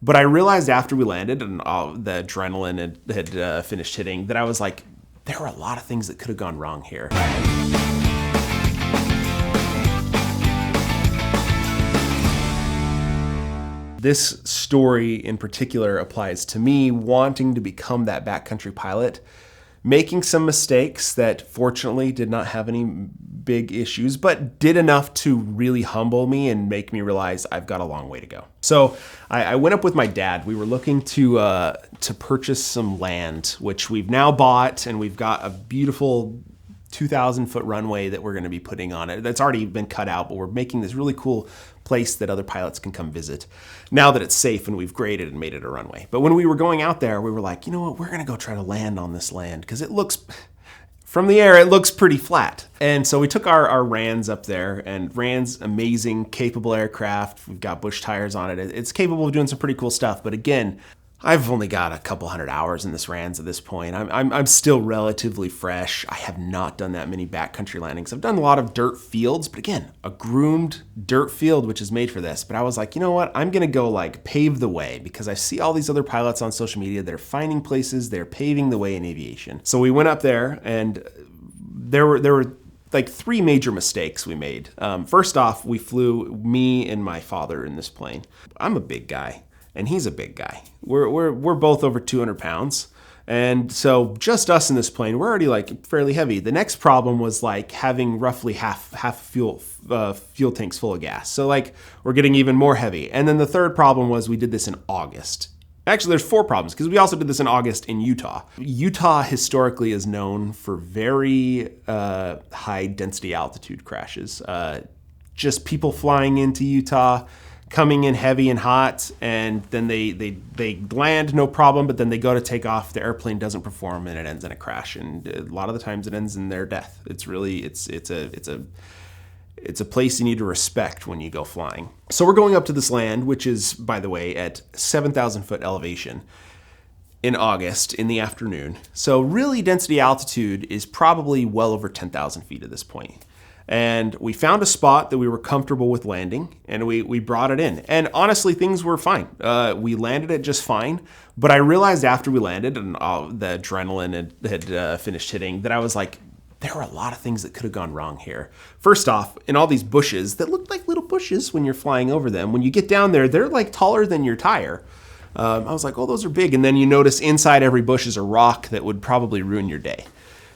But I realized after we landed and the adrenaline had finished hitting that I was like, there were a lot of things that could have gone wrong here. This story in particular applies to me wanting to become that backcountry pilot, making some mistakes that fortunately did not have any big issues, but did enough to really humble me and make me realize I've got a long way to go. So I went up with my dad. We were looking to purchase some land, which we've now bought, and we've got a beautiful 2,000-foot runway that we're going to be putting on it. That's already been cut out, but we're making this really cool place that other pilots can come visit now that it's safe and we've graded and made it a runway. But when we were going out there, we were like, you know what, we're going to go try to land on this land because it looks, from the air, it looks pretty flat. And so we took our RANs up there, and RAN's amazing, capable aircraft. We've got bush tires on it. It's capable of doing some pretty cool stuff. But again, I've only got a couple hundred hours in this RANs at this point. I'm still relatively fresh. I have not done that many backcountry landings. I've done a lot of dirt fields, but again, a groomed dirt field, which is made for this. But I was like, you know what? I'm going to go like pave the way because I see all these other pilots on social media that are finding places, they're paving the way in aviation. So we went up there, and there were like three major mistakes we made. First off, we flew me and my father in this plane. I'm a big guy, and he's a big guy. We're both over 200 pounds. And so just us in this plane, we're already like fairly heavy. The next problem was like having roughly half fuel tanks full of gas. So like we're getting even more heavy. And then the third problem was we did this in August. Actually, there's four problems because we also did this in August in Utah. Utah historically is known for very high density altitude crashes. Just people flying into Utah, coming in heavy and hot, and then they land no problem, but then they go to take off, the airplane doesn't perform, and it ends in a crash. And a lot of the times it ends in their death. It's really it's a place you need to respect when you go flying. So we're going up to this land, which is, by the way, at 7,000 foot elevation in August in the afternoon. So really density altitude is probably well over 10,000 feet at this point. And we found a spot that we were comfortable with landing, and we brought it in. And honestly, things were fine. We landed it just fine. But I realized after we landed and the adrenaline had finished hitting that I was like, there were a lot of things that could have gone wrong here. First off, in all these bushes that look like little bushes when you're flying over them, when you get down there, they're like taller than your tire. I was like, oh, those are big. And then you notice inside every bush is a rock that would probably ruin your day.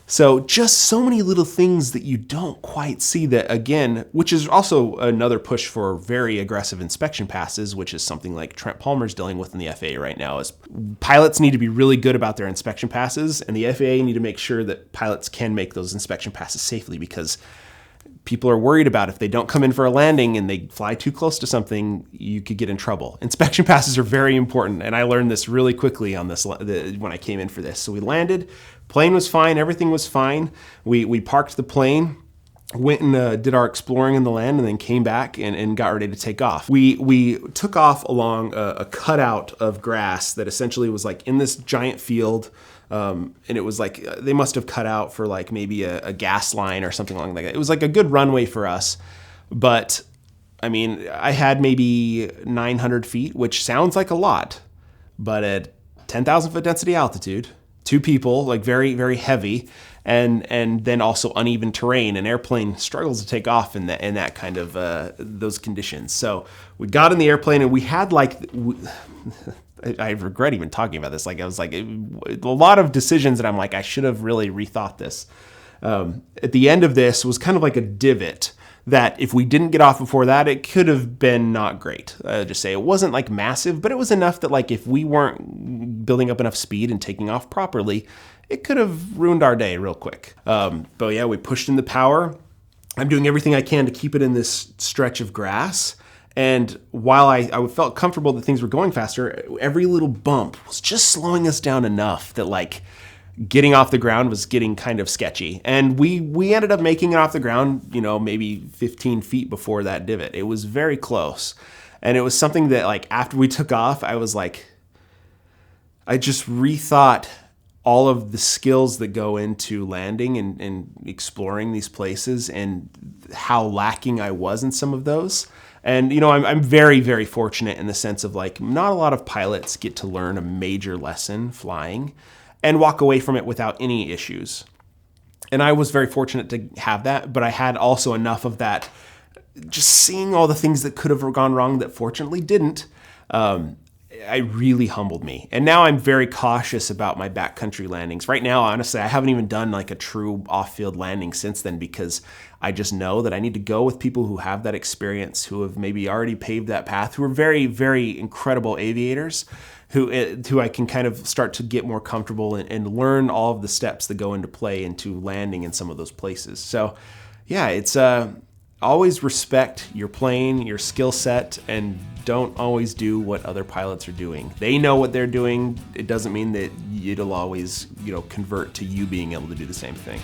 So just so many little things that you don't quite see that, again, which is also another push for very aggressive inspection passes, which is something like Trent Palmer's dealing with in the FAA right now, is pilots need to be really good about their inspection passes, and the FAA need to make sure that pilots can make those inspection passes safely, because people are worried about if they don't come in for a landing and they fly too close to something, you could get in trouble. Inspection passes are very important, and I learned this really quickly on this when I came in for this. So we landed. Plane was fine. Everything was fine. We parked the plane, went and did our exploring in the land, and then came back and got ready to take off. We took off along a cutout of grass that essentially was like in this giant field. And it was like they must have cut out for like maybe a gas line or something like that. It was like a good runway for us. But I mean, I had maybe 900 feet, which sounds like a lot. But at 10,000 foot density altitude, two people, like very, very heavy, and then also uneven terrain. An airplane struggles to take off in that kind of those conditions. So we got in the airplane, and we had like, I regret even talking about this. Like I was like a lot of decisions that I'm like, I should have really rethought this. At the end of this was kind of like a divot that if we didn't get off before that, it could have been not great. Just say it wasn't like massive, but it was enough that like if we weren't building up enough speed and taking off properly, it could have ruined our day real quick. But yeah, we pushed in the power. I'm doing everything I can to keep it in this stretch of grass. And while I felt comfortable that things were going faster, every little bump was just slowing us down enough that like getting off the ground was getting kind of sketchy. And we ended up making it off the ground, maybe 15 feet before that divot. It was very close. And it was something that like after we took off, I was like, I just rethought all of the skills that go into landing and exploring these places and how lacking I was in some of those. And I'm very, very fortunate in the sense of like not a lot of pilots get to learn a major lesson flying and walk away from it without any issues. And I was very fortunate to have that, but I had also enough of that, just seeing all the things that could have gone wrong that fortunately didn't. It really humbled me. And now I'm very cautious about my backcountry landings. Right now, honestly, I haven't even done like a true off-field landing since then, because I just know that I need to go with people who have that experience, who have maybe already paved that path, who are very, very incredible aviators, who I can kind of start to get more comfortable and learn all of the steps that go into play into landing in some of those places. So yeah, it's always respect your plane, your skill set, and don't always do what other pilots are doing. They know what they're doing. It doesn't mean that it'll always, convert to you being able to do the same thing.